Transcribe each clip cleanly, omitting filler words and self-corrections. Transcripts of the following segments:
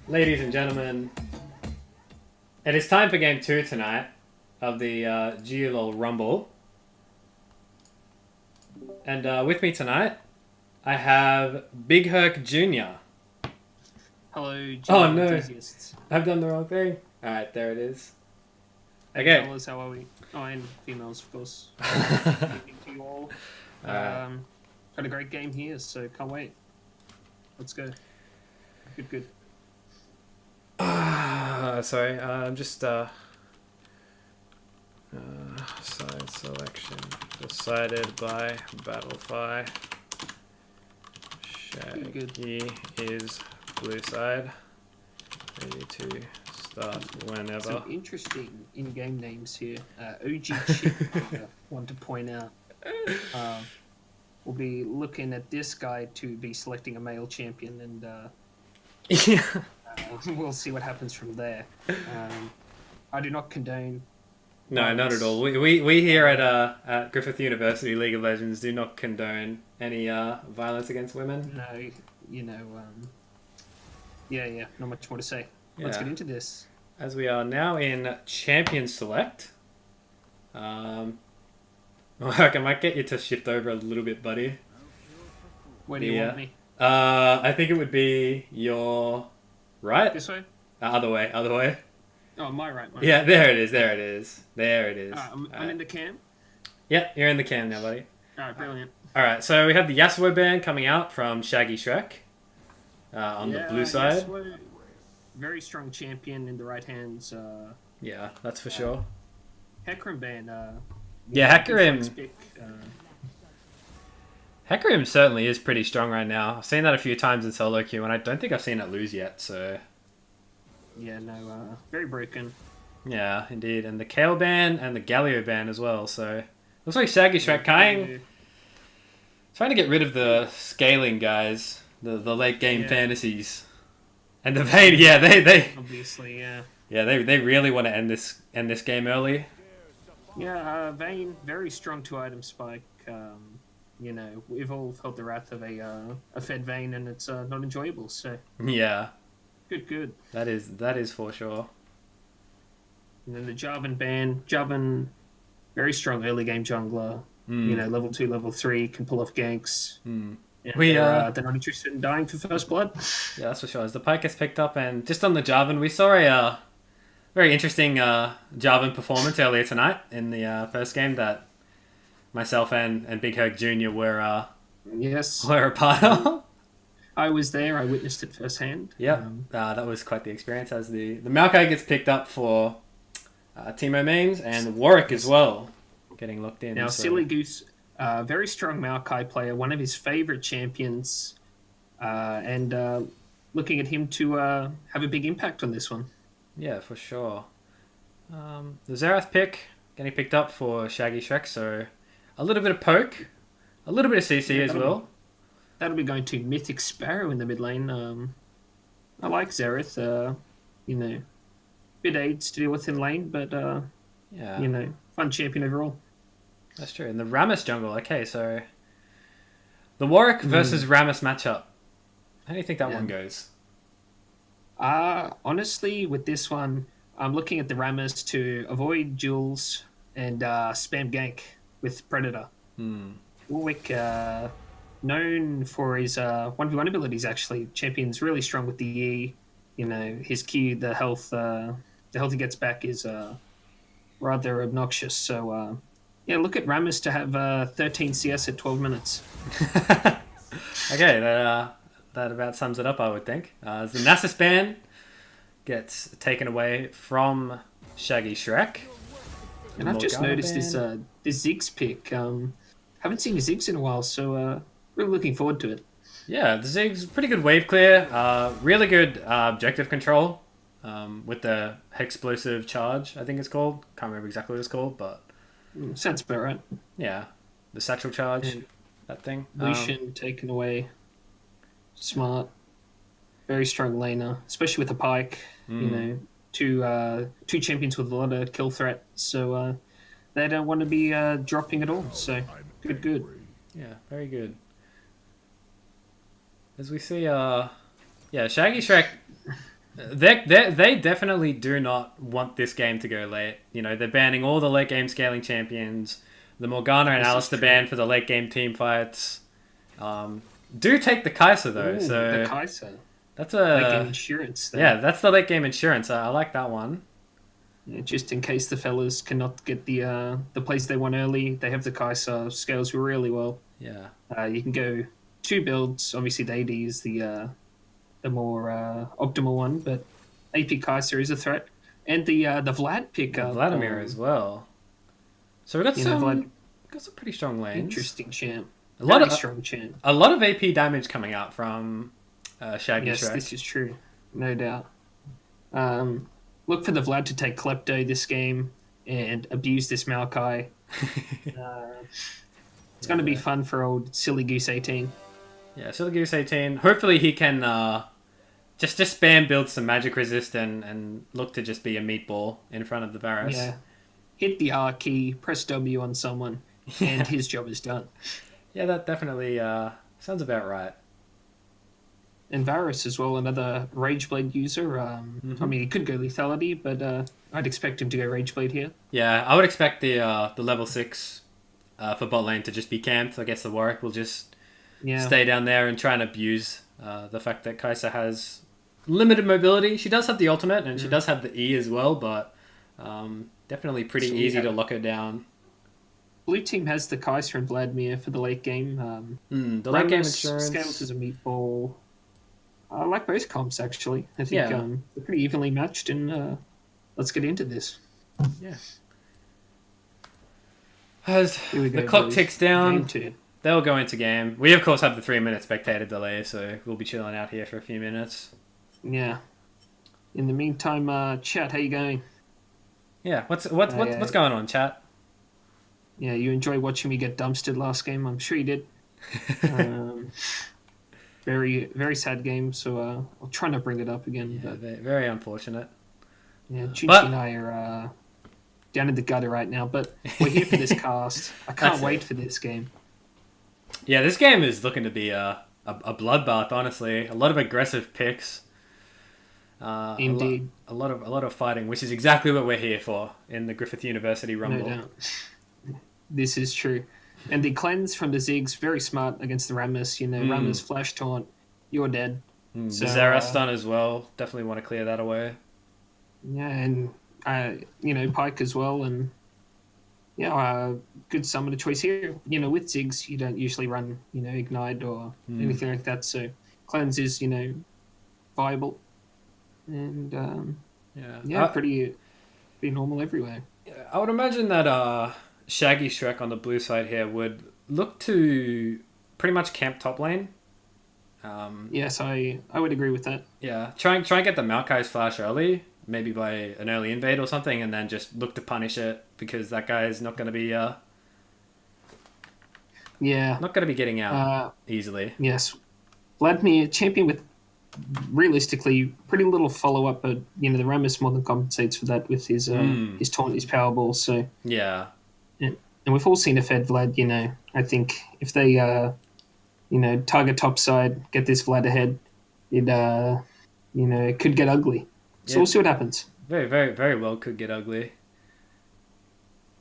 Ladies and gentlemen, it is time for game 2 tonight of the GLOL Rumble. And with me tonight, I have Big Herc Jr. Hello, Oh no, enthusiasts. I've done the wrong thing. Alright, there it is. Hey, Okay. fellas, how are we? Oh, and females, of course. Good evening to you all. Alright. Had a great game here, so can't wait. Let's go. Good. Sorry, I'm just side selection decided by Battlefy. Shaggy is blue side. Ready to start whenever. Some interesting in-game names here. OG Chip, I want to point out. We'll be looking at this guy to be selecting a male champion, and Yeah. We'll see what happens from there. I do not condone. No, violence. not at all. We here at Griffith University League of Legends do not condone any violence against women. No, yeah, not much more to say. Let's Yeah. get into this. As we are now in Champion Select. I might get you to shift over a little bit, buddy. Where do you want me? I think it would be your right. This way? Other way. Oh, my right. Yeah, there it is. I'm in the cam. Yep, you're in the cam now, buddy. Alright, brilliant. Alright, so we have the Yasuo ban coming out from ShaggyShrek on the blue side. Yasuo, very strong champion in the right hands. Yeah, that's for sure. Hecarim ban. Yeah, good Hecarim. flex pick, Hecarim certainly is pretty strong right now. I've seen that a few times in solo queue, and I don't think I've seen it lose yet, so... very broken. Yeah, indeed. And the Kale ban and the Galio ban as well, so... Looks like ShaggyShrek trying to get rid of the scaling guys, the late game fantasies. And the Vayne, they Obviously, yeah. Yeah, they really want to end this game early. Yeah, Vayne, very strong 2-item spike. We've all felt the wrath of a fed Vayne, and it's not enjoyable, so... Yeah. Good. That is for sure. And then the Jarvan ban. Jarvan, very strong early game jungler. Level 2, level 3, can pull off ganks. And they're not interested in dying for first blood. Yeah, that's for sure. As the Pike gets picked up, and just on the Jarvan, we saw a very interesting Jarvan performance earlier tonight in the first game that myself and Big Herc Jr. were a part of. I was there. I witnessed it firsthand. Yep, that was quite the experience. As the Maokai gets picked up for Teemo mains and Warwick as well, getting locked in. Now, Silly Goose, very strong Maokai player, one of his favorite champions, and looking at him to have a big impact on this one. Yeah, for sure. The Xerath pick getting picked up for ShaggyShrek, so a little bit of poke, a little bit of CC as well. That'll be going to Mythic Sparrow in the mid lane. I like Xerath. Bit aids to deal with in lane, but fun champion overall. That's true. And the Rammus jungle. Okay, so the Warwick versus Rammus matchup. How do you think that one goes? Honestly, with this one, I'm looking at the Rammus to avoid duels and spam gank with Predator. Warwick, known for his 1v1 abilities, actually. Champion's really strong with the E. His Q, the health he gets back is rather obnoxious. So, look at Rammus to have 13 CS at 12 minutes. Okay, that about sums it up, I would think. As the Nasus ban gets taken away from ShaggyShrek. And I've just noticed this Ziggs pick. Haven't seen Ziggs in a while, so really looking forward to it. Yeah, the Ziggs, pretty good wave clear. Really good objective control with the explosive charge, I think it's called. Can't remember exactly what it's called, but... Sounds about right. Yeah, the satchel charge, that thing. Lucian taken away. Smart. Very strong laner, especially with the Pike. Two champions with a lot of kill threat, so they don't want to be dropping at all. So good. Yeah, very good. As we see, ShaggyShrek They definitely do not want this game to go late. You know, they're banning all the late game scaling champions. The Morgana and This is Alistair true. banned for the late game team fights. Do take the Kai'Sa though, Ooh, so the Kai'Sa. that's Like a insurance there. yeah, that's the late game insurance. I like that one. Yeah, just in case the fellas cannot get the plays they want early, they have the Kai'Sa, scales really well. Yeah, You can go two builds. Obviously, the AD is the more optimal one, but AP Kai'Sa is a threat, and the Vlad pickup. Vladimir as well. So we got You know, Vlad, got some pretty strong lanes. interesting champ. A lot Very of strong champ. a lot of AP damage coming out from ShaggyShrek. Yes, this is true, no doubt. Look for the Vlad to take Klepto this game and abuse this Maokai. It's going to be fun for old Silly Goose 18. Yeah, Silly Goose 18. Hopefully he can just spam build some magic resist and look to just be a meatball in front of the Varus. Yeah. Hit the R key, press W on someone, and his job is done. Yeah, that definitely sounds about right. And Varus as well, another Rageblade user. I mean, he could go lethality, but I'd expect him to go Rageblade here. Yeah, I would expect the level 6 for bot lane to just be camped. I guess the Warwick will just stay down there and try and abuse the fact that Kai'Sa has limited mobility. She does have the ultimate and she does have the E as well, but definitely pretty easy to lock her down. Blue team has the Kai'Sa and Vladimir for the late game. The late game insurance. Scales as a meatball. I like both comps, actually. I think they're pretty evenly matched, and let's get into this. Yeah. As Here we the go, clock boys. ticks down, Game 2. they'll go into game. We, of course, have the 3-minute spectator delay, so we'll be chilling out here for a few minutes. Yeah. In the meantime, chat, how you going? Yeah, what's going on, chat? Yeah, you enjoy watching me get dumpstered last game. I'm sure you did. Very, very sad game. So I'll try not to bring it up again. Yeah, but very unfortunate. yeah, Junji and I are down in the gutter right now. But we're here for this cast. I can't wait for this game. Yeah, this game is looking to be a bloodbath. Honestly, a lot of aggressive picks. Indeed, a lot of fighting, which is exactly what we're here for in the Griffith University Rumble. No doubt. This is true. And the cleanse from the Ziggs, very smart against the Rammus. You know, Rammus flash taunt, you're dead. So, the Zera stun as well. Definitely want to clear that away. Yeah, and you know, Pike as well, and good summoner choice here. You know, with Ziggs, you don't usually run, you know, Ignite or anything like that. So cleanse is, you know, viable, and pretty normal everywhere. I would imagine that ShaggyShrek on the blue side here would look to pretty much camp top lane. Yes, I would agree with that. Yeah, try and get the Maokai's flash early, maybe by an early invade or something, and then just look to punish it because that guy is not going to be not going to be getting out easily. Yes, Vladimir, champion with realistically pretty little follow up, but you know the Rammus more than compensates for that with his taunt, his power ball. So yeah. And we've all seen a Fed Vlad, you know. I think if they, you know, target top side, get this Vlad ahead, it, you know, it could get ugly. So we'll see what happens. Very, very, very well could get ugly.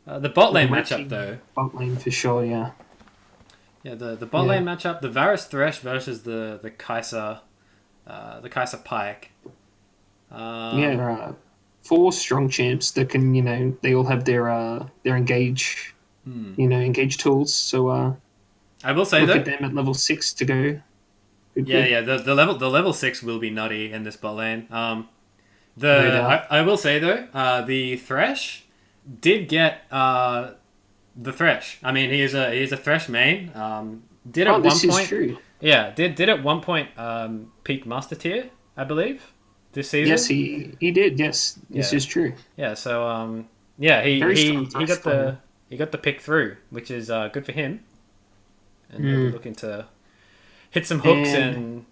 The bot lane matchup, though. Bot lane for sure, yeah. Yeah, the bot lane matchup, the Varus Thresh versus the Kai'Sa Pike. 4 strong champs that can, you know, they all have their engage. You know, engage tools. So I will say look though, at them at level 6 to go. The level 6 will be nutty in this bot lane. I will say though, the Thresh did get the Thresh. I mean, he is a Thresh main. Did at one point. True. Yeah, did at one point peak Master Tier, I believe, this season. Yes, he did. Yes, this is true. Yeah, so he got the pick through, which is good for him. And he'll be looking to hit some hooks and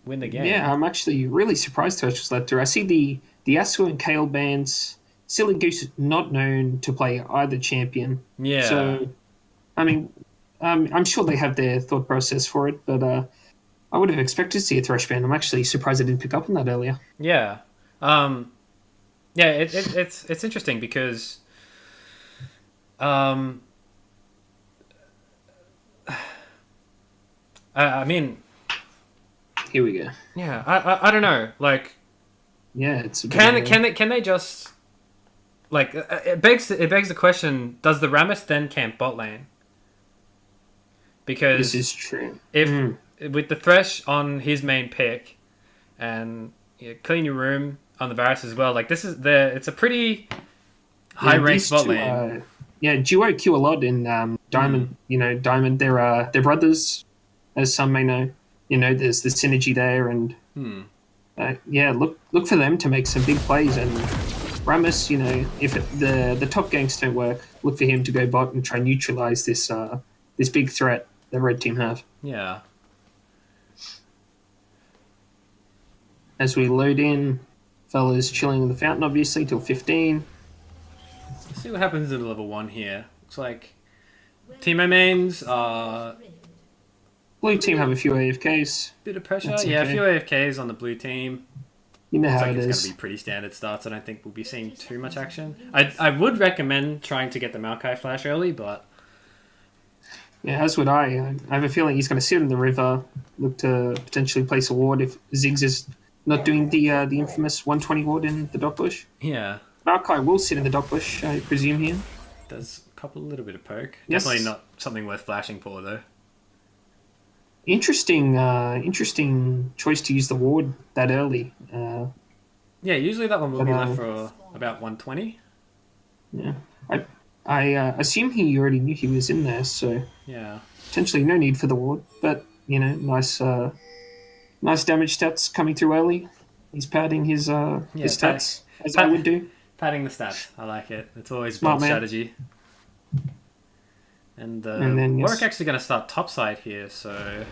win the game. Yeah, I'm actually really surprised Thresh was let through. I see the Asu and Kale bans. Silly Goose is not known to play either champion. Yeah. So, I mean, I'm sure they have their thought process for it, but I would have expected to see a Thresh ban. I'm actually surprised I didn't pick up on that earlier. Yeah. Yeah, it's interesting because um, I mean, Here we go. yeah, I don't know. Like, Yeah, it's a bit can of a- can they just like it begs the question: does the Rammus then camp bot lane? Because This is true. if with the Thresh on his main pick and clean your room on the Varus as well, like it's a pretty high ranked bot lane. Duo Q a lot in Diamond. You know, Diamond. They're brothers, as some may know. You know, there's the synergy there, and look for them to make some big plays. And Rammus, you know, if the top ganks don't work, look for him to go bot and try and neutralize this big threat the red team have. Yeah. As we load in, fellas chilling in the fountain, obviously, till 15. Let's see what happens in level 1 here. Looks like Teemo mains Blue team have a few AFKs. bit of pressure. That's Yeah, okay. a few AFKs on the blue team. You know Looks how like it it's is. going to be pretty standard starts. I don't think we'll be seeing too much action. I would recommend trying to get the Maokai flash early, but Yeah, as would I. I have a feeling he's going to sit in the river, look to potentially place a ward if Ziggs is not doing the infamous 120 ward in the dock bush. yeah, Maokai will sit in the dock bush, I presume here. does a little bit of poke. Yes. Definitely not something worth flashing for though. Interesting choice to use the ward that early. Yeah, usually that one will be But, left for about 120. Yeah, I assume he already knew he was in there, so Yeah, potentially no need for the ward. But you know, nice damage stats coming through early. He's padding his stats as I would do. padding the stats. I like it. It's always Smart bold man. strategy. And then, Warwick yes. actually going to start top side here, so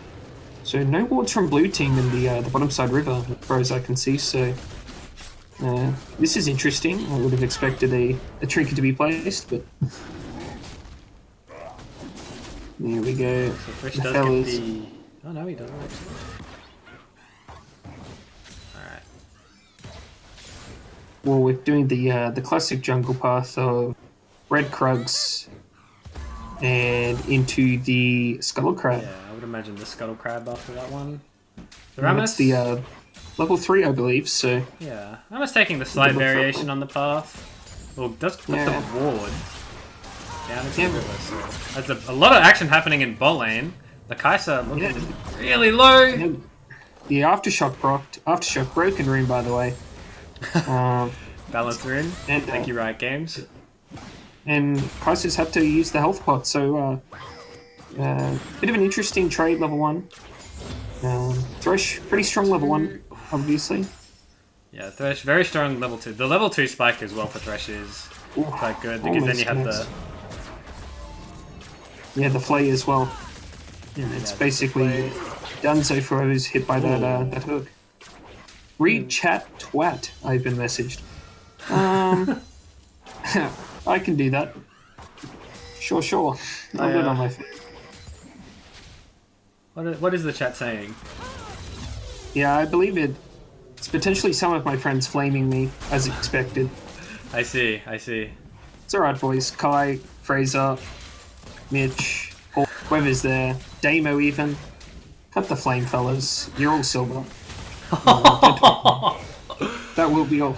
So no wards from blue team in the bottom side river, as far as I can see. So this is interesting. I would have expected a trinket to be placed, but here we go. so Frisch The does fellas. get the... Oh no, he doesn't actually. Alright. Warwick doing the classic jungle path of red Krugs and into the Scuttle Crab. Yeah, I would imagine the Scuttle Crab after that one. The And that's Rammus, the level 3, I believe. So yeah, Rammus taking the slight Double variation triple. on the path. Well, does put Yeah. the ward down into Yeah. the river, so there's a lot of action happening in bot lane. The Kai'Sa looking Yeah. really low. yeah, the aftershock broken room, by the way. Balance in. And, Thank you, Riot Games. And Kaiser's had to use the health pot, so bit of an interesting trade, level 1. Thresh, pretty strong level 1, obviously. Yeah, Thresh, very strong level 2. The level 2 spike as well for Thresh is Ooh, quite good because then almost you have connects. The flay as well. And it's the basically done so for who's hit by that hook. Read chat twat, I've been messaged. I can do that. Sure. I'll do it on my phone. What is the chat saying? Yeah, I believe it's potentially some of my friends flaming me, as expected. I see. It's alright, boys. Kai, Fraser, Mitch, Paul, whoever's there, Teemo even. Cut the flame, fellas. You're all silver. That will be all.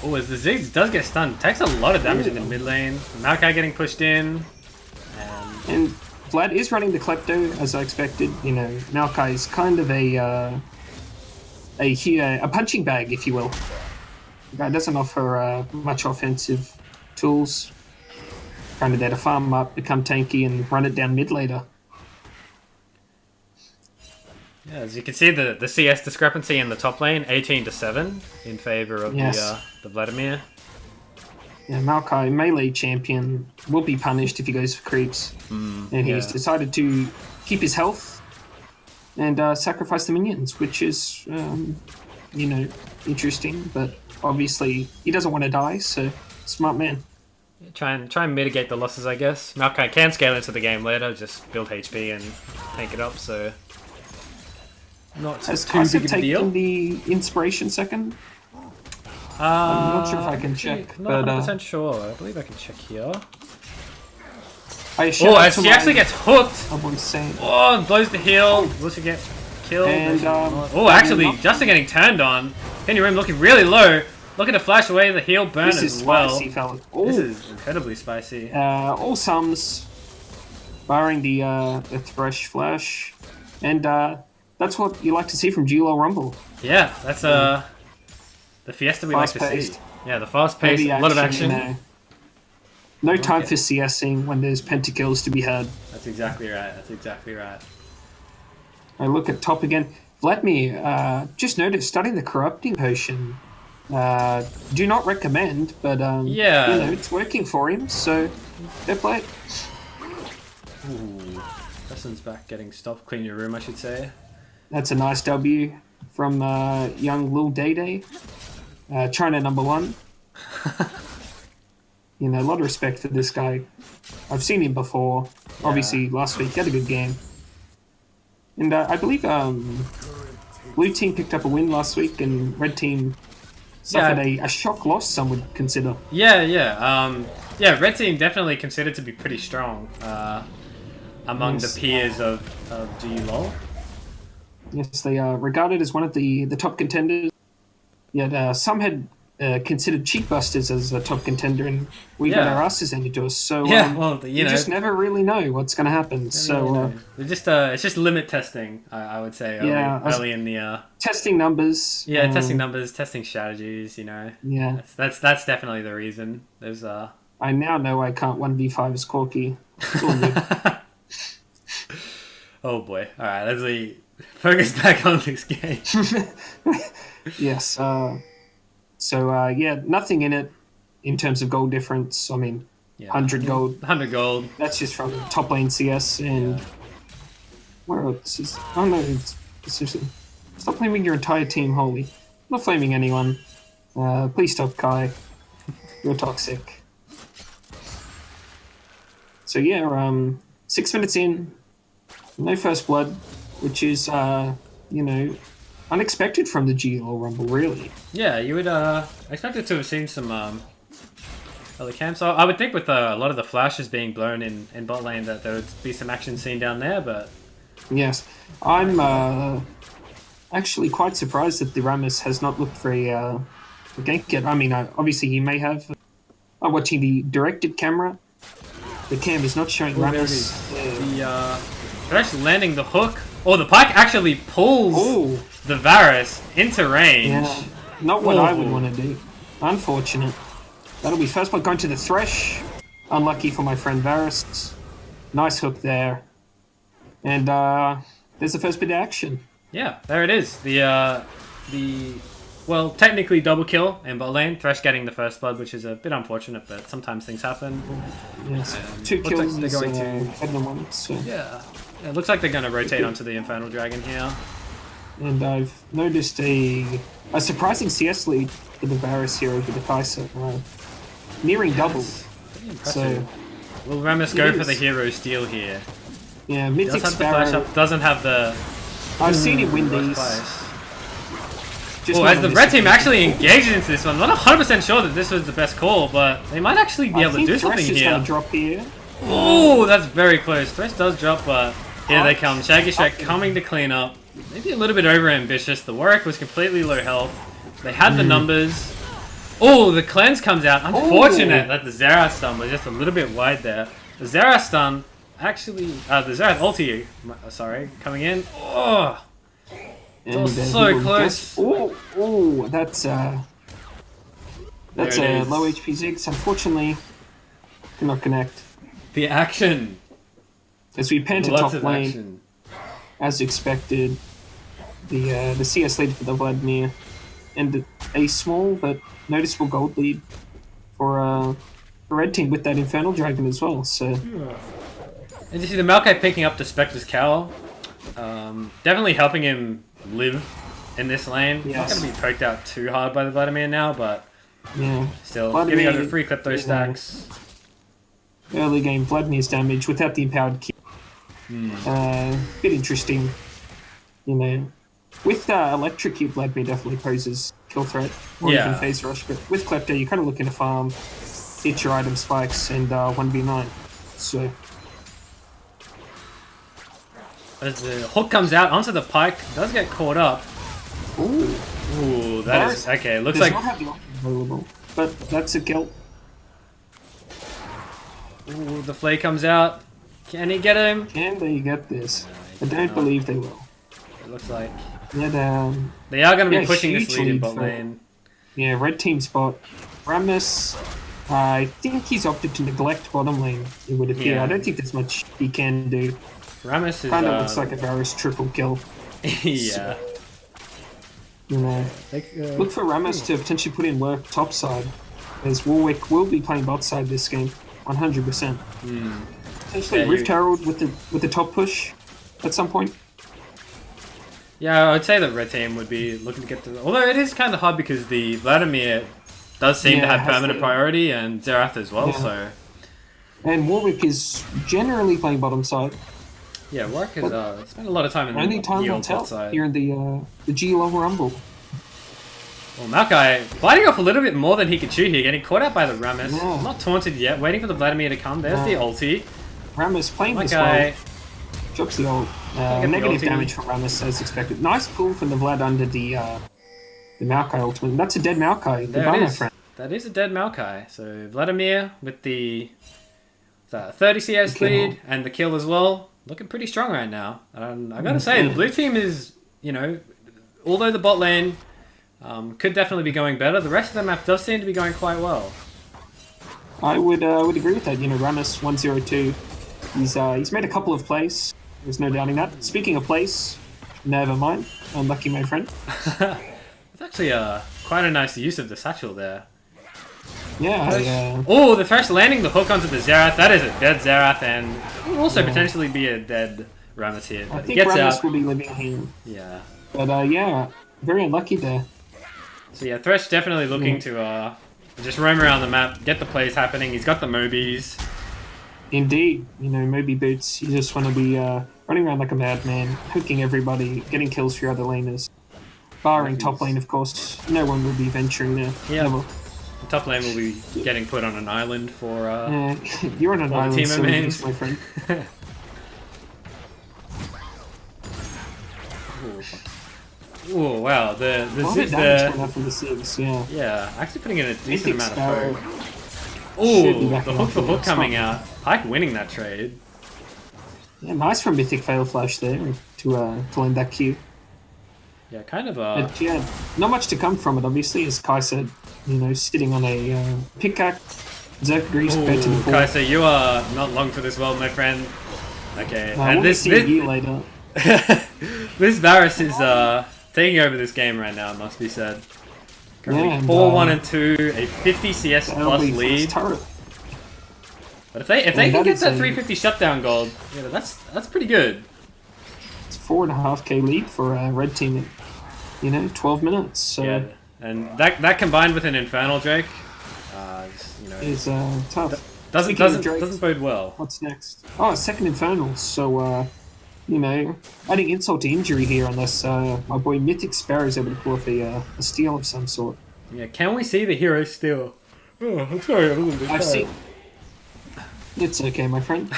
Oh, as the Ziggs does get stunned, takes a lot of damage in the mid lane. Maokai getting pushed in. And Vlad is running the Klepto, as I expected. You know, Maokai is kind of a punching bag, if you will. Guy doesn't offer much offensive tools. Kind of there to farm up, become tanky, and run it down mid later. Yeah, as you can see, the CS discrepancy in the top lane, 18-7 in favor of Yes. the Vladimir. Yeah, Maokai, melee champion, will be punished if he goes for creeps. And he's yeah. decided to keep his health and sacrifice the minions, which is, interesting. But obviously, he doesn't want to die, so smart man. Try and mitigate the losses, I guess. Maokai can scale into the game later, just build HP and tank it up. So not Has too Kai'Sa big of a taken deal. the inspiration second? I'm not sure if I can check, Not but 100% sure. I believe I can check here. I Oh, as she actually gets hooked. Insane. Oh, and blows the heel. Will she get killed? And, oh, actually, Justin getting turned on. Penny Room looking really low. Looking to flash away the heel burn This as is well. spicy, fella. This is incredibly spicy. All sums, barring the Thresh Flash, and that's what you like to see from Duo Rumble. Yeah, that's the fiesta we like to see. Fast-paced. Yeah, the fast-paced, a lot of action. No time for CSing when there's pentakills to be had. That's exactly right. That's exactly right. I look at top again. Vladimir, just noticed, starting the corrupting potion. Do not recommend, but yeah, you know, it's working for him, so fair play. Ooh, Justin's back getting stopped. Clean your room, I should say. That's a nice W from young Lil Day Day. China #1. You know, a lot of respect for this guy. I've seen him before. Yeah. Obviously, last week he had a good game. And I believe Blue Team picked up a win last week, and Red Team suffered a shock loss, some would consider. Yeah. Red Team definitely considered to be pretty strong among the peers of GLOL. Yes, they are regarded as one of the top contenders. Yet some had considered Cheekbusters as a top contender, and we got our asses handed to us. So you just never really know what's going to happen. So it's just limit testing, I would say. Early in the testing numbers. Yeah, testing numbers, testing strategies. You know. Yeah, that's definitely the reason. There's I now know I can't 1v5 as Corky. It's all good. Oh boy! All right, let's focus back on this game. Yes. Nothing in it in terms of gold difference. I mean, 100 gold. 100 gold. That's just from top lane CS and where else is? Oh no, it's just, stop blaming your entire team, Holy. I'm not blaming anyone. Please stop, Kai. You're toxic. So 6 minutes in, no first blood, which is unexpected from the GLO Rumble, really. Yeah, you would expect it to have seen some other camps. So I would think with a lot of the flashes being blown in bot lane that there would be some action seen down there, but... Yes. I'm actually quite surprised that the Rammus has not looked for a gank yet. I mean, obviously he may have... I'm watching the directed camera. The cam is not showing Rammus. They're actually landing the hook. Oh, the Pike actually pulls the Varus into range. Yeah, not what I would want to do. Unfortunate. That'll be first blood going to the Thresh. Unlucky for my friend Varus. Nice hook there. And there's the first bit of action. Yeah, there it is. Well, technically double kill in bot lane. Thresh getting the first blood, which is a bit unfortunate, but sometimes things happen. Yes, 2 kills is better than 1. So. Yeah, it looks like they're going to rotate onto the Infernal Dragon here. And I've noticed a surprising CS lead for the Varus here over the Kai'Sa. Nearing double. Pretty impressive. So, will Rammus go for the hero steal here? Yeah, Mythic Sparrow. Doesn't have the... I've seen him win these. As the red team actually engaged into this one, I'm not 100% sure that this was the best call, but they might actually be able to do something here. Gonna drop here. Oh, that's very close. Thresh does drop, but here they come. ShaggyShrek coming to clean up. Maybe a little bit over-ambitious. The Warwick was completely low health. They had the numbers. Oh, the cleanse comes out. Unfortunate that the Xerath stun was just a little bit wide there. The Xerath stun actually... the Xerath ulti, coming in. Oh! It's so close. Oh, that's a low HP Ziggs. Unfortunately, cannot connect. The action. As we pan to top lane, as expected, the CS lead for the Vladimir, and a small but noticeable gold lead for red team with that Infernal Dragon as well. So, and you see the Maokai picking up the Spectre's Cowl, definitely helping him live in this lane. Yes. Not going to be poked out too hard by the Vladimir now, but still Vladimir, giving over free clip those stacks. Early game Vladimir's damage without the empowered kill. Bit interesting, With Electrocute, Vladimir definitely poses kill threat, or Yeah. even phase rush, but with Klepto, you're kind of looking to farm, hit your item spikes, and 1v9. So, As the hook comes out onto the pike, does get caught up. ooh, Ooh, that is okay. Looks does like not have the option available, but that's a kill. ooh, the flay comes out. Can he get him? Can they get this? I don't cannot. believe they will. It looks like Yeah, they are going to be Yeah, pushing this huge lead in lead bot for- lane. yeah, red team spot. Rammus, I think he's opted to neglect bottom lane, it would appear. Yeah. I don't think there's much he can do. Rammus is Kind of looks like a Varus triple kill. yeah. You know, look for Rammus to potentially put in work top side, as Warwick will be playing bot side this game, 100%. Potentially Yeah, Rift Herald with the top push at some point. Yeah, I'd say that red team would be looking to get to. Although it is kind of hard because the Vladimir does seem to Yeah, have has permanent the- priority, and Xerath as well. Yeah. So And Warwick is generally playing bottom side. yeah, Warwick has spent a lot of time in Only the time will old tell bot side. here in the GLO Rumble. Well, Maokai biting off a little bit more than he could chew here, getting caught out by the Rammus. Yeah. Not taunted yet, waiting for the Vladimir to come. There's the Yeah. ulti. Rammus playing this well. Maokai. Drops the ult. Get the Negative ulti. damage from Rammus as expected. Nice pull from the Vlad under the Maokai ultimate. That's a dead Maokai. There Goodbye, it my is. friend. That is a dead Maokai. So Vladimir with the 30 CS The kill. lead and the kill as well. Looking pretty strong right now. I gotta say, the blue team is, although the bot lane could definitely be going better, the rest of the map does seem to be going quite well. I would agree with that. Rammus 102. He's made a couple of plays. There's no doubting that. Speaking of plays, never mind. Unlucky, my friend. It's actually quite a nice use of the satchel there. Yeah. Oh, the Thresh landing the hook onto the Xerath. That is a dead Xerath, and will also potentially be a dead Rammus here. I But he think gets Rammus out. will be living here. Yeah. But yeah, very unlucky there. So yeah, Thresh definitely looking to just roam around the map, get the plays happening. He's got the Mobies. Indeed, Moby Boots, you just want to be running around like a madman, hooking everybody, getting kills for your other laners. Barring top lane, of course. No one will be venturing there. Yeah. Never. The top lane will be getting put on an island for. You're on an the island, Teemo so mains. is, my friend. Oh wow, the A lot of zip damage there. coming out from the Sigs, yeah. Yeah, actually putting in a decent Mythic amount of Sparrow. poke. Should be Oh, backing the hook up for the hook coming spot. out. Pike winning that trade. Yeah, nice from Mythic Fail Flash there to land that Q. Yeah, kind of But yeah, not much to come from it, obviously, as Kai said, sitting on a pickaxe, Zerk Grease, compared to the Ooh, pool. Kaisa, you are not long for this world, my friend. Okay, We'll and be this seeing you later. this Varus is taking over this game right now, must be said. Currently Yeah, and, 4-1 and 2, a 50 CS That'll plus be for his lead. turret. But if they And can that get is that a- 350 shutdown gold, that's pretty good. It's 4.5k lead for Red Team in 12 minutes. So Yeah, and that combined with an Infernal Drake, it's tough. doesn't Speaking of Drakes, doesn't bode well. What's next? Oh, second Infernal. So adding insult to injury here, unless my boy Mythic Sparrow is able to pull off a steal of some sort. Yeah, can we see the hero still? Oh, I'm sorry, I'm a little bit I've tired. seen. It's okay, my friend.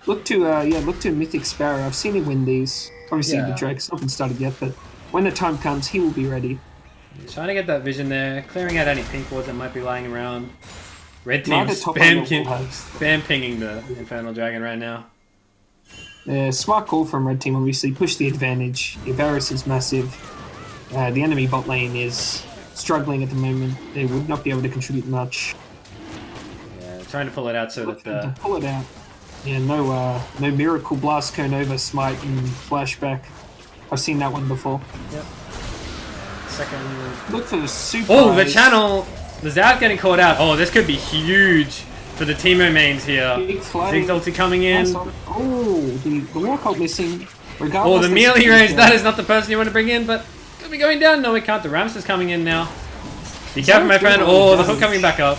Look to Mythic Sparrow. I've seen him win these. Obviously, Yeah. the Drake's haven't started yet, but when the time comes, he will be ready. Trying to get that vision there, clearing out any pink wards that might be lying around. Red team Neither top lane spam, will have- spam pinging the Infernal Dragon right now. Smart call from Red Team, obviously. Push the advantage. The Varus is massive. The enemy bot lane is struggling at the moment. They would not be able to contribute much. Yeah, trying to pull it out so that To pull it out. Yeah, no Miracle Blast Cone over Smite and Flashback. I've seen that one before. second. Look for the super. Oh, the channel! The Zout getting caught out. Oh, this could be huge for the Teemo mains here. Big flooding. Ziggs ulti coming in. Oh, the Warcult missing. Regardless, Oh, the there's melee a range. huge That gap. is not the person you want to bring in, but could be going down. No, we can't. The Ramps is coming in now. Be careful, my friend. Oh, the hook coming back up.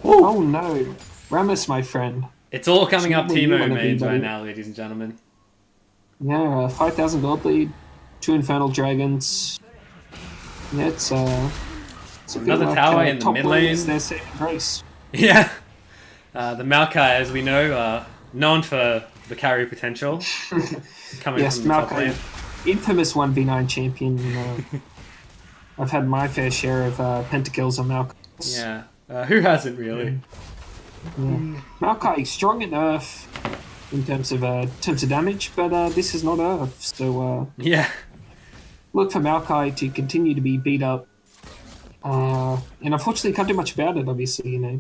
Oh no, Rammus, my friend. It's all coming up Where you Teemo wanna be, mains right buddy. now, ladies and gentlemen. Yeah, 5,000 gold lead, 2 Infernal Dragons. Yeah, it's a bit Another like tower in the top mid lane lane. is their saving grace. Yeah. The Maokai, as we know, known for the carry potential coming Yes, from the top Maokai, lane. infamous 1v9 champion. I've had my fair share of pentakills on Maokai. Yeah. Who hasn't really? Yeah. Maokai strong at Earth in terms of damage, but this is not Earth, so Yeah. look for Maokai to continue to be beat up. And unfortunately, can't do much about it. Obviously,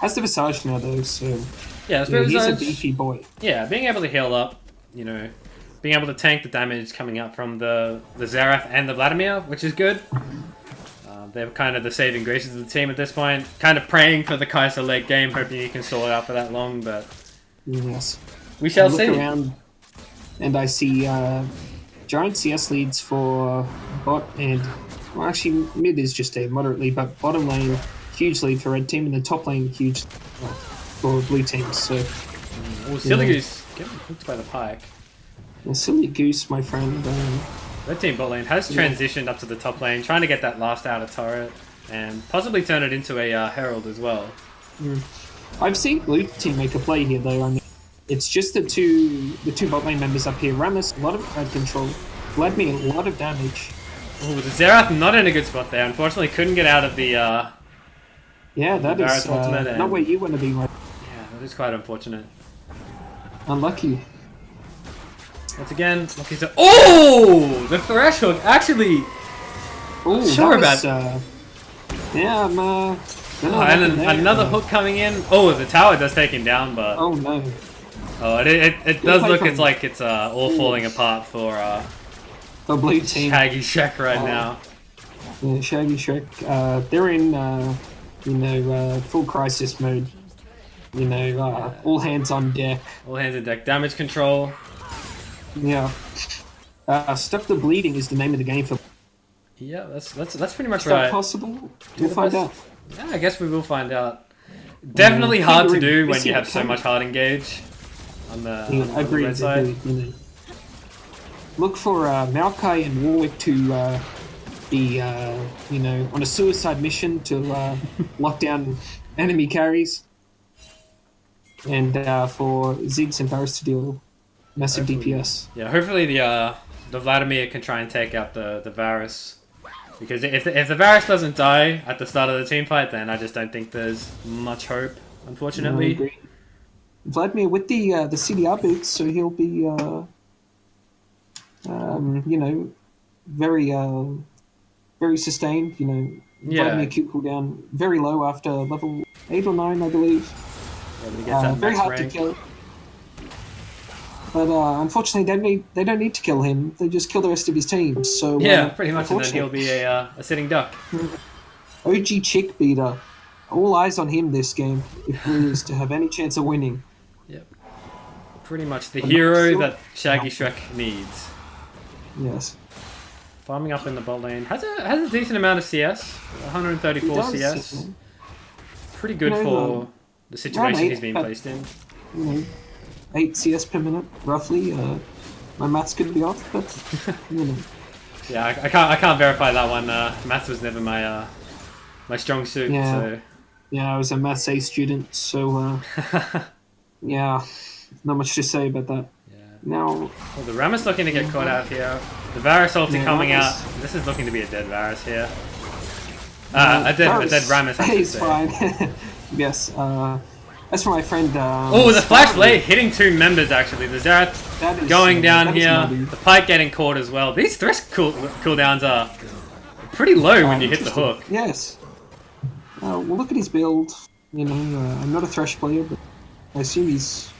has the Visage now though, so Yeah, I suppose he's a beefy boy. Yeah, being able to heal up, being able to tank the damage coming up from the Xerath and the Vladimir, which is good. They're kind of the saving graces of the team at this point. Kind of praying for the Kaiser late game, hoping you can sort it out for that long, but Yes. we shall I look see. around and I see giant CS leads for bot and well, actually mid is just a moderate lead, but bottom lane huge lead for red team and the top lane huge for blue team. So Oh, Silly Goose getting hooked by the pike. a silly goose, my friend. Red team bot lane has transitioned up to the top lane, trying to get that last outer turret and possibly turn it into a herald as well. I've seen blue team make a play here though. I mean, it's just the two bot lane members up here. Rammus, a lot of crowd control. Vladimir, a lot of damage. Oh, the Xerath not in a good spot there. Unfortunately, couldn't get out of the. Yeah, that the is Varus ultimate not where you want to be, right? Yeah, that is quite unfortunate. Unlucky. Once again, lucky to. Oh, the Thresh hook actually. Oh, Sure that about. was, yeah, I'm. And another hook coming in. Oh, the tower does take him down, but Oh no. oh, it does play look. from- It's like it's all falling apart for The blue team. ShaggyShrek right now. Yeah, ShaggyShrek. They're in, full crisis mode. All hands on deck. All hands on deck. Damage control. Yeah. Stop the bleeding is the name of the game for. Yeah, that's pretty much Is that right. possible? Do We'll the find best. out. Yeah, I guess we will find out. Definitely hard to do when Missing you have a so ton. much hard engage on the, Yeah, on the agreed. red side. Look for Maokai and Warwick to be, on a suicide mission to lock down enemy carries, and for Ziggs and Varus to deal massive DPS. Yeah, hopefully the Vladimir can try and take out the Varus. Because if the Varus doesn't die at the start of the team fight, then I just don't think there's much hope, I unfortunately. agree. Vladimir with the CDR boots, so he'll be, very very sustained. Yeah. Vladimir Q cooldown very low after level 8 or 9, I believe. Yeah, when he gets that Very max hard rank. to kill. But unfortunately, they don't need to kill him. They just kill the rest of his team. So Yeah, pretty much, and then he'll unfortunate. be a sitting duck. OG chick beater. All eyes on him this game if Blue is to have any chance of winning. Yep. Pretty much the But hero still- that ShaggyShrek needs. Yes. Farming up in the bot lane. Has a decent amount of CS. 134 He does, CS. Pretty good You know, for the situation eight, he's been but- placed in. 8 CS per minute, roughly. My maths could be off, but Yeah, I can't verify that one. Maths was never my my strong suit. Yeah. So yeah, I was a maths A student, so yeah, not much to say about that. yeah. Now, Well, the Ram is looking to get caught out here. The Varus ulti Yeah, coming out. Rammus- This is looking to be a dead Varus here. A dead Rammus, I should He's say. fine. Yes. That's for my friend. Oh, the flash blade hitting two members actually. The Xerath That is, going down that is here. nutty. The Pike getting caught as well. These thresh cooldowns are pretty low when you hit the Interesting. hook. Yes. Well, look at his build. I'm not a Thresh player, but I assume he's,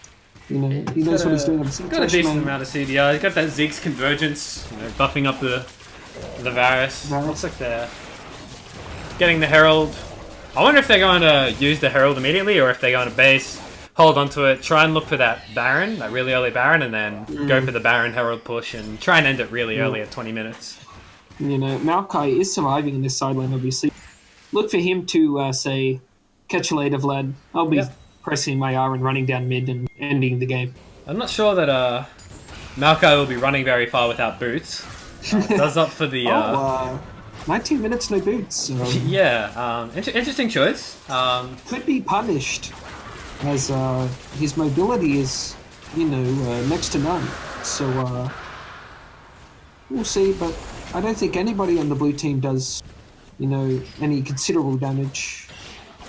he knows what he's doing. He's got a decent amount of CDR. He's got that Ziggs convergence, buffing up the Varus. Varus. Looks like they're getting the Herald. I wonder if they're going to use the Herald immediately, or if they're going to base, hold onto it, try and look for that Baron, that really early Baron, and then go for the Baron Herald push and try and end it really early at 20 minutes. Maokai is surviving in this side lane, obviously. Look for him to, say, catch you later, Vlad. I'll be Yep. pressing my R and running down mid and ending the game. I'm not sure that Maokai will be running very far without boots. Does opt for the... 19 minutes, no boots. Yeah, interesting choice. Could be punished, as his mobility is, next to none. So we'll see, but I don't think anybody on the blue team does, any considerable damage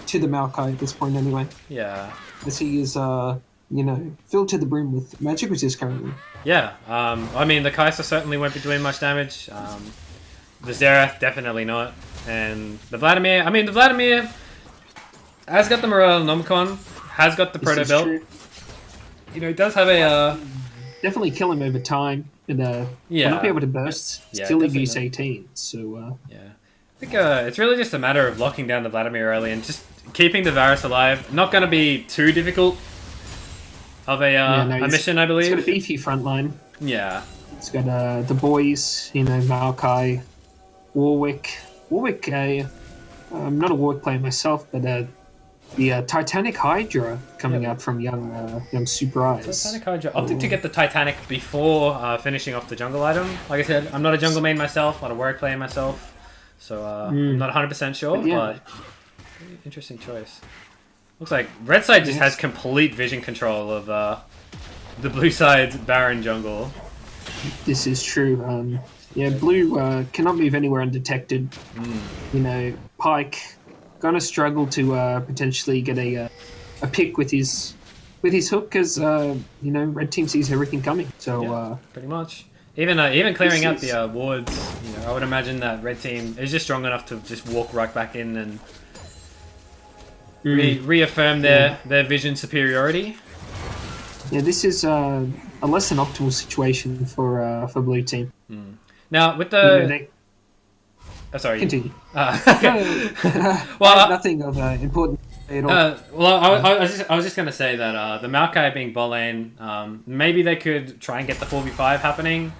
to the Maokai at this point anyway. Yeah. As he is, filled to the brim with magic resist currently. Yeah, I mean, the Kai'Sa certainly won't be doing much damage. The Xerath, definitely not. And the Vladimir, has got the Morellonomicon, has got the Proto Belt. True. He does have a... Definitely kill him over time, and will not be able to burst. Still in use 18, so... Yeah. I think it's really just a matter of locking down the Vladimir early and just keeping the Varus alive. Not going to be too difficult of a mission, I believe. It's got a beefy front line. Yeah. It's got the boys, Maokai, Warwick. Warwick, I'm not a Warwick player myself, but the Titanic Hydra coming out from young Super Eyes. Titanic Hydra opted to get the Titanic before finishing off the jungle item. Like I said, I'm not a jungle main myself, not a Warwick player myself, so I'm not 100% sure, but interesting choice. Looks like red side just has complete vision control of the blue side's Baron jungle. This is true. Blue cannot move anywhere undetected. Pyke gonna struggle to potentially get a pick with his hook because red team sees everything coming. So pretty much. Even clearing out the wards, I would imagine that red team is just strong enough to just walk right back in and reaffirm their vision superiority. Yeah, this is a less than optimal situation for blue team. Now with the sorry, continue. Well, nothing of important at all. I was just gonna say that the Maokai being ball lane, maybe they could try and get the 4v5 happening.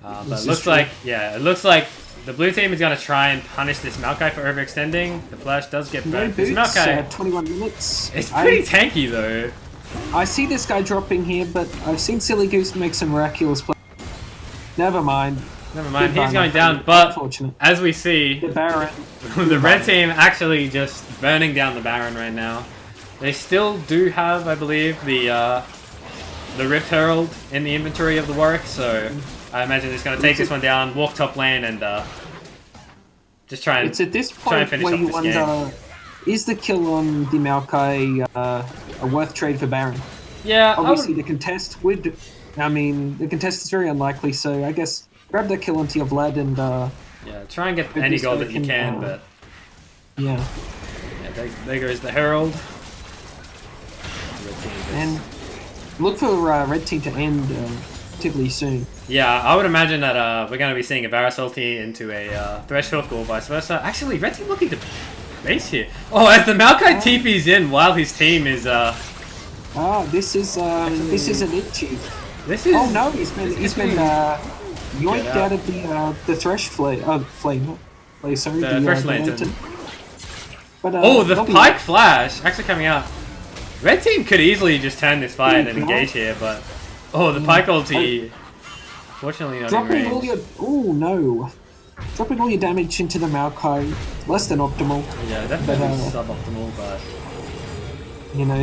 But it looks like the blue team is going to try and punish this Maokai for overextending. The flash does get burnt. This Maokai, 21 minutes. It's pretty tanky though. I see this guy dropping here, but I've seen Silly Goose make some miraculous plays. Never mind. He's going down, but as we see, the Baron, the red team actually just burning down the Baron right now. They still do have, I believe, the Rift Herald in the inventory of the Warwick, so I imagine he's going to take this one down, walk top lane, and just try and it's at this point finish where off you this wonder, game. Is the kill on the Maokai a worth trade for Baron? Yeah, obviously the contest would. I mean, the contest is very unlikely, so I guess grab that kill onto your Vlad and try and get any gold that you can, but there goes the Herald. And look for red team to end relatively soon. Yeah, I would imagine that we're going to be seeing a Varus ulti into a Thresh hook or vice versa. Actually, red team looking to base here. Oh, as the Maokai TP's in while his team is... this is an itchy. This is... Oh no, he's been yoinked out of the Thresh flame. Sorry, the Thresh lantern. But, the Pyke flash actually coming out. Red team could easily just turn this fight and engage here, but the Pyke ulti, fortunately not dropping in range. Dropping all your damage into the Maokai, less than optimal. Yeah, definitely suboptimal, but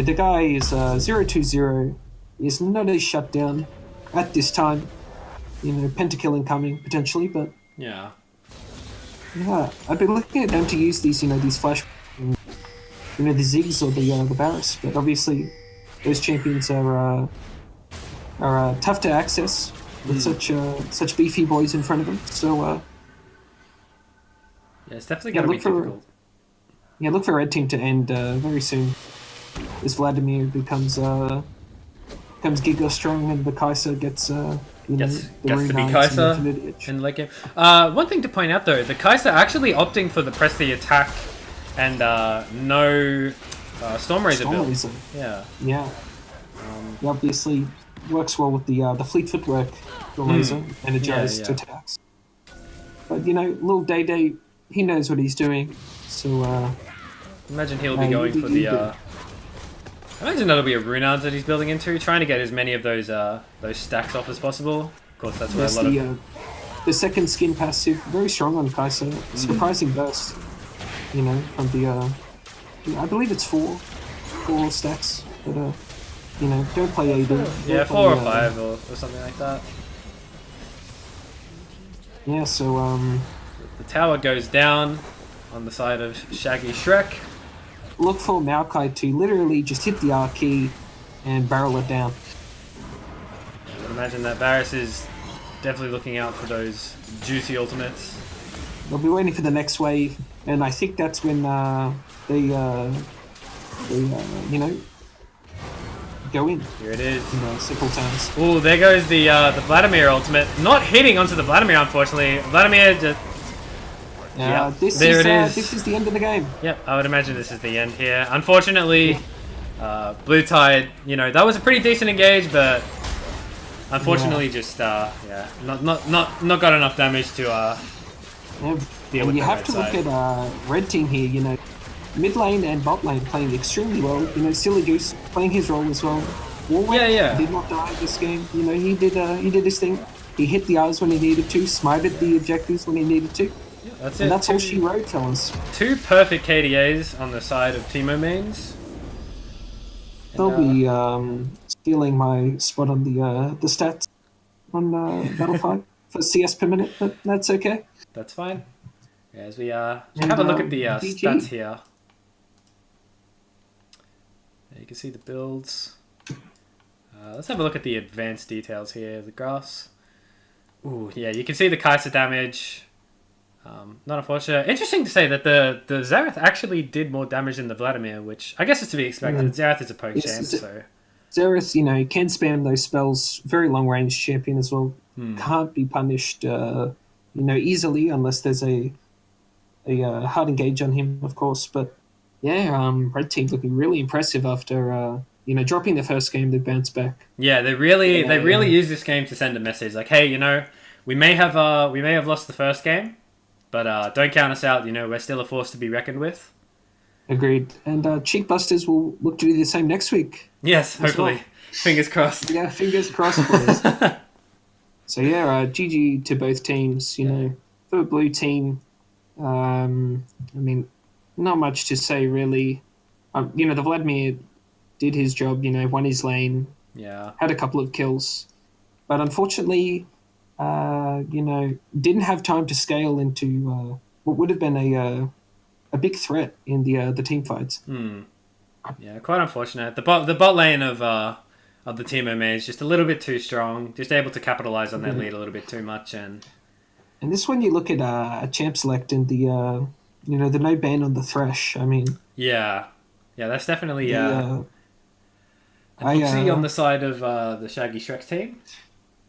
the guy is 0-2-0. Is not a shutdown at this time. Pentakill incoming potentially, but yeah, I've been looking at them to use these these flash. The Ziggs or the Varus, but obviously those champions are tough to access with such beefy boys in front of them. So it's definitely going to be difficult. Look for red team to end very soon. As Vladimir becomes Giga strong and the Kai'Sa gets gets to be Kai'Sa in the late game. One thing to point out though, the Kai'Sa actually opting for the press the attack. And no Storm Razor build. Yeah. He obviously works well with the fleet footwork, the laser, energized attacks. But little Day, he knows what he's doing. So imagine he'll be going for the I imagine that'll be a Runards that he's building into, trying to get as many of those stacks off as possible. Of course, that's where a lot of... The second skin passive, very strong on Kai'Sa. Surprising burst, you know, from the... I believe it's four stacks, but, you know, don't play AD. Yeah, 4 or 5 or something like that. Yeah, so, The tower goes down on the side of ShaggyShrek. Look for Maokai to literally just hit the R key and barrel it down. I would imagine that Varus is definitely looking out for those juicy ultimates. They'll be waiting for the next wave, and I think that's when they you know, go in. Here it is. In simple terms. Oh, there goes the Vladimir ultimate. Not hitting onto the Vladimir, unfortunately. Vladimir just... Yeah, this is the end of the game. Yep, I would imagine this is the end here. Unfortunately, Blue Tide, you know, that was a pretty decent engage, but unfortunately, just not got enough damage to deal with. You have to look at red team here. You know, mid lane and bot lane playing extremely well. You know, Silly Goose playing his role as well. Warwick did not die this game. You know, he did his thing. He hit the R's when he needed to, smited the objectives when he needed to. That's and that's all she wrote, fellas. 2 perfect KDAs on the side of Teemo mains. They'll be stealing my spot on the stats on Battle 5 for CS per minute, but that's okay. That's fine. Yeah, as we have a look at the stats here. You can see the builds. Let's have a look at the advanced details here. The graphs. Ooh, yeah, you can see the Kai'Sa damage. Not unfortunate. Interesting to say that the Xerath actually did more damage than the Vladimir, which I guess is to be expected. Xerath is a poke champ, so... Xerath, you know, can spam those spells. Very long-range champion as well. Can't be punished, you know, easily unless there's a hard engage on him, of course. But, yeah, Red Team looking really impressive after, you know, dropping the first game. They bounced back. Yeah, they really use this game to send a message. Like, hey, you know, we may have lost the first game, but don't count us out. You know, we're still a force to be reckoned with. Agreed. And Cheekbusters will look to do the same next week. Yes, hopefully. Well. Fingers crossed. Yeah, fingers crossed, boys. So, yeah, GG to both teams. You know, for the blue team, I mean, not much to say, really. You know, the Vladimir did his job, you know, won his lane. Yeah. Had a couple of kills. But unfortunately... you know, didn't have time to scale into what would have been a big threat in the team fights. Yeah, quite unfortunate. The bot lane of the Teemo main is just a little bit too strong. Just able to capitalize on their lead a little bit too much, and this when you look at a champ select and the you know, the no ban on the Thresh. I mean, yeah, that's definitely an oopsie on the side of the ShaggyShrek team.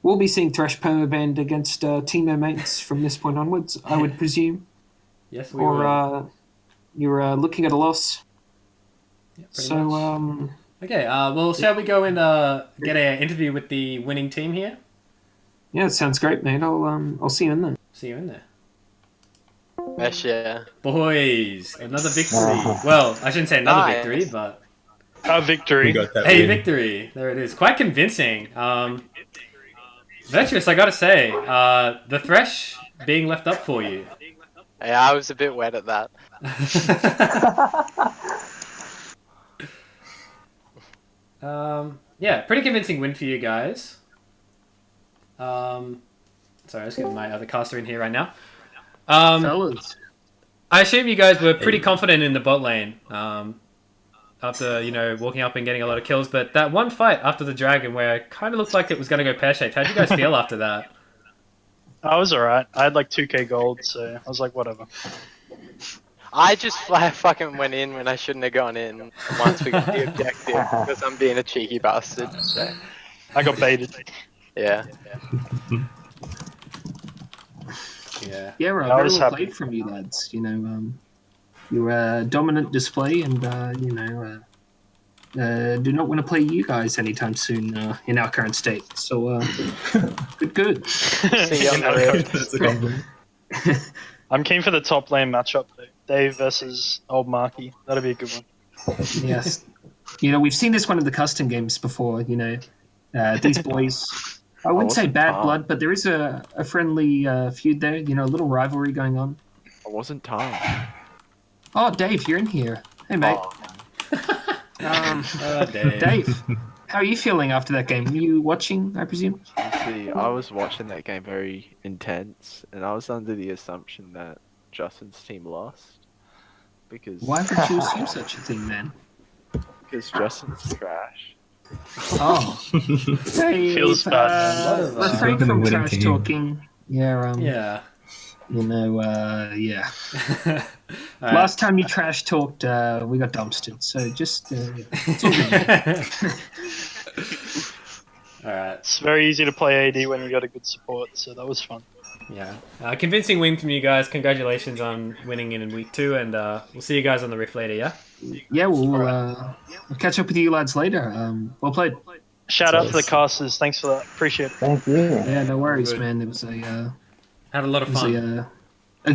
We'll be seeing Thresh permabanned against Teemo mates from this point onwards, I would presume. Yes, we will. You're looking at a loss. Yeah, much. Okay, well, shall we go and get an interview with the winning team here? Yeah, it sounds great, mate. I'll see you in there. See you in there. Yes, yeah. Boys, another victory. Well, I shouldn't say another victory, but... A victory. Hey, victory. There it is. Quite convincing. Virtuous, I gotta say, the Thresh being left up for you. Yeah, I was a bit wet at that. Yeah, pretty convincing win for you guys. Sorry, I'm just getting my other caster in here right now. Fellas. I assume you guys were pretty confident in the bot lane. After, you know, walking up and getting a lot of kills, but that one fight after the dragon where it kind of looked like it was going to go pear-shaped, how'd you guys feel after that? I was alright. I had like 2k gold, so I was like, whatever. I just fucking went in when I shouldn't have gone in once we got the objective, because I'm being a cheeky bastard, so... I got baited. Yeah. Yeah. Yeah, very well played from you lads. You know, your dominant display, and you know, do not want to play you guys anytime soon in our current state. So, good. See you on the road. That's a compliment. I'm keen for the top lane matchup though. Dave versus Old Marky. That'll be a good one. Yes. we've seen this one in the custom games before. These boys. I wouldn't say wasn't bad Tom. blood, but there is a friendly feud there. A little rivalry going on. I wasn't Tom. Oh, Dave, you're in here. Hey, mate. Dave, how are you feeling after that game? Were you watching, I presume? See, I was watching that game very intense, and I was under the assumption that Justin's team lost because Why would you assume such a thing, then? because Justin's trash. Oh. Hey, Feels bad. refrain from trash talking. Yeah, Yeah. yeah. All right. Last time you trash talked, we got dumpstered. So just, it's all good. All right. It's very easy to play AD when you got a good support, so that was fun. Yeah. Convincing win from you guys. Congratulations on winning in week 2, and we'll see you guys on the riff later, yeah? Yeah, we'll catch up with you lads later. Well played. Shout out to the casters. Thanks for that. Appreciate it. Thank you. Yeah, no worries, Good. man. It was a Had a lot of fun.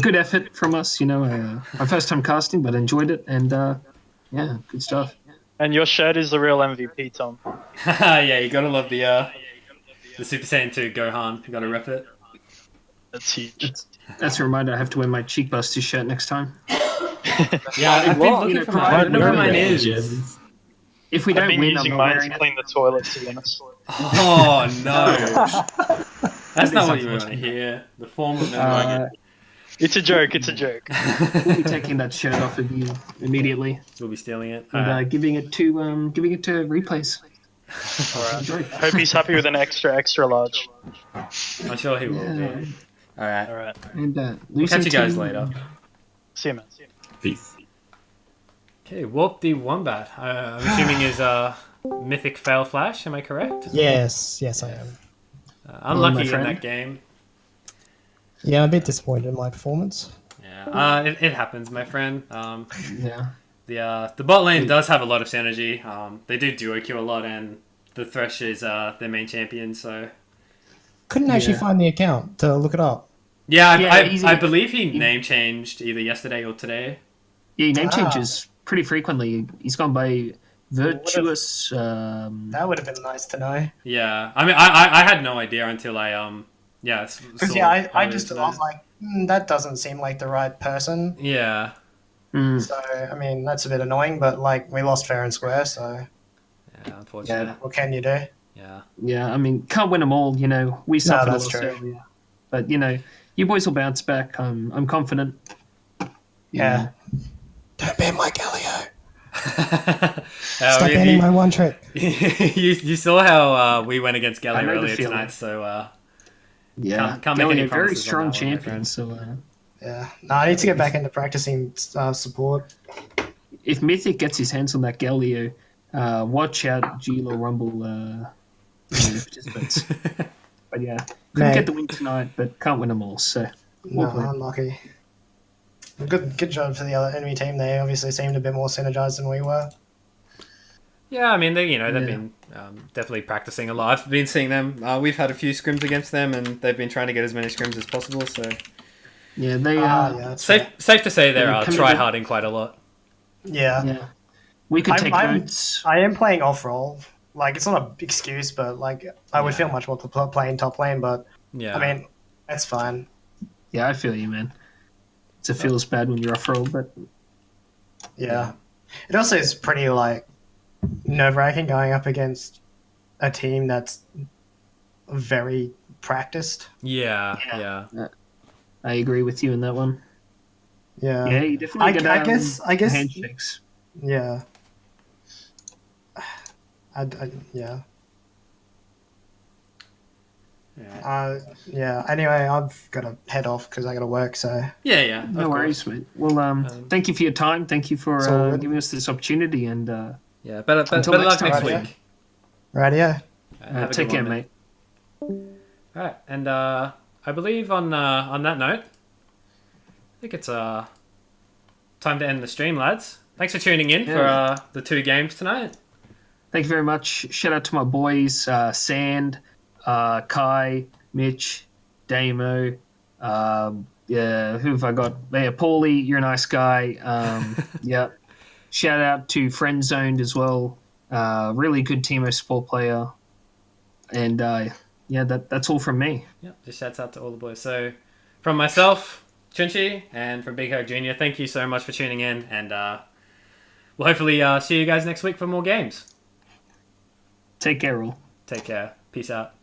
good effort from us. Our first time casting, but enjoyed it, and yeah, good stuff. And your shirt is the real MVP, Tom. Yeah, you gotta love the Super Saiyan 2 Gohan. You gotta rep it. That's huge. That's a reminder. I have to wear my Cheekbusters shirt next time. Yeah, I've been looking for mine. I don't know where mine is. If we I've don't been win, I'm using not mine wearing to it. clean the toilet, to be honest. Oh no, that's not what you want to hear. The form of memory. It's a joke. It's a joke. We'll be taking that shirt off of you immediately We'll be stealing it. and giving it to replays. Enjoy. Hope he's happy with an extra large. I'm sure he will be. All right. All right. And We'll catch you guys team- later. See you, man. Peace. Okay, Warp the Wombat. I'm assuming is Mythic Fail Flash. Am I correct? Yes, I am. Unlucky my in friend. that game. Yeah, I'm a bit disappointed in my performance. Yeah. It happens, my friend. Yeah. The bot lane does have a lot of synergy. They do duo queue a lot, and the Thresh is their main champion. So Couldn't actually Yeah. find the account to look it up. yeah, Yeah, easy. I believe he name changed either yesterday or today. Yeah, he name Ah. changes pretty frequently. He's gone by Virtuous. That would have been nice to know. Yeah, I mean, I had no idea until I Because saw I earlier just today. I was like, that doesn't seem like the right person. Yeah, So I mean, that's a bit annoying. But like, we lost fair and square, so unfortunately. what can you do? Yeah. Yeah, I mean, can't win them all. We suffered a that's loss true. earlier. But you boys will bounce back. I'm confident. Yeah. Don't ban my Galio. Stop banning my one trick. you saw how we went against I Galley know the earlier feeling. tonight, so Yeah, Can't make any Gallion, very promises on strong that one, my champion. friend. So Yeah. No, I need to get back into practicing support. if Mythic gets his hands on that Galio, watch out, Gila Rumble participants. But yeah, couldn't Mate. get the win tonight, but can't win them all. So No, well played. unlucky. Good job for the other enemy team. They obviously seemed a bit more synergized than we were. yeah, I mean, they've Yeah. been definitely practicing a lot. I've been seeing them. We've had a few scrims against them, and they've been trying to get as many scrims as possible. So yeah, they Yeah, that's fair. safe to say they're Yeah, committed. try harding quite a lot. Yeah. yeah. We could take I'm- notes. I am playing off role. Like, it's not an excuse, but like, I would Yeah. feel much more to playing top lane. But Yeah, I mean, that's fine. Yeah, I feel you, man. It feels bad when you're off roll, but Yeah. It also is pretty like nerve wracking going up against a team that's very practiced. yeah. I agree with you in that one. Yeah. Yeah, you definitely get I guess. handshakes. Yeah. Yeah. Yeah. Anyway, I've got to head off because I got to work. So Yeah. No of worries, course. mate. Well, thank you for your time. Thank you for It's all good. giving us this opportunity, and Yeah, better Until luck next next time, week. yeah. radio. Have a take good care, one, mate. All right, and I believe on that note, I think it's time to end the stream, lads. Thanks for tuning in for the 2 games tonight. Thank you very much. Shout out to my boys, Sand, Kai, Mitch, Damo. Yeah, who have I got? Yeah, Paulie, you're a nice guy. Yeah. Shout out to Friend Zoned as well. Really good Teemo support player. And yeah, that's all from me. Yep, just shouts out to all the boys. So, from myself, Chunchi, and from Big Herc Jr., thank you so much for tuning in, and we'll hopefully see you guys next week for more games. Take care, all. Take care. Peace out.